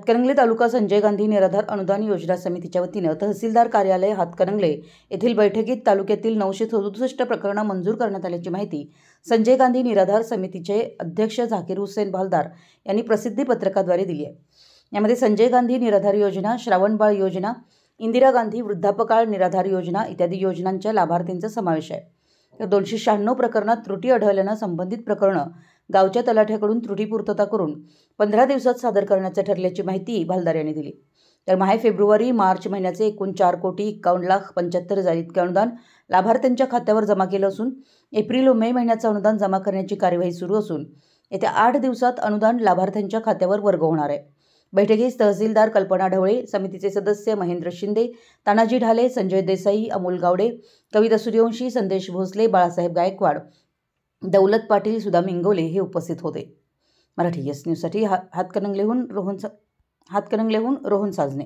हातकणंगले तालुका संजय गांधी निराधार अनुदान योजना समितीच्या वतीने तहसीलदार कार्यालय हातकणंगले येथील बैठकीत तालुक्यातील 967 प्रकरणे मंजूर करण्यात आल्याची माहिती संजय गांधी निराधार समितीचे अध्यक्ष झाकीर हुसेन भालदार यांनी प्रसिद्धी पत्रकाद्वारे दिली आहे। यामध्ये संजय गांधी निराधार योजना, श्रावणबाळ योजना, इंदिरा गांधी वृद्धापकाळ निराधार योजना इत्यादी योजनांच्या लाभार्थींचा समावेश आहे। तर 296 प्रकरणात त्रुटी आढळल्याने संबंधित प्रकरणे गावच्या तलाठ्याकडून त्रुटी पूर्तता करून 15 दिवसात सादर करण्याचे ठरल्याची माहिती भालदार यांनी दिली। तर माहे, फेब्रुवारी, मार्च महिन्याचे एकूण 4,51,75,000 इतके अनुदान लाभार्थ्यांच्या खात्यावर जमा केले असून एप्रिल व मे महिन्याचे अनुदान जमा करण्याची कार्यवाही सुरू असून येत्या 8 दिवसात अनुदान लाभार्थ्यांच्या खात्यावर वर्ग होणार आहे। बैठकीस तहसीलदार कल्पना ढवळे, समितीचे सदस्य महेंद्र शिंदे, तानाजी ढाले, संजय देसाई, अमोल गावडे, कविता सूर्यवंशी, संदेश भोसले, बाळासाहेब गायकवाड, दौलत पाटील, सुधा मिंगोले हे उपस्थित होते। मराठी एस न्यूजसाठी हातकणंगलेहून रोहन साजने।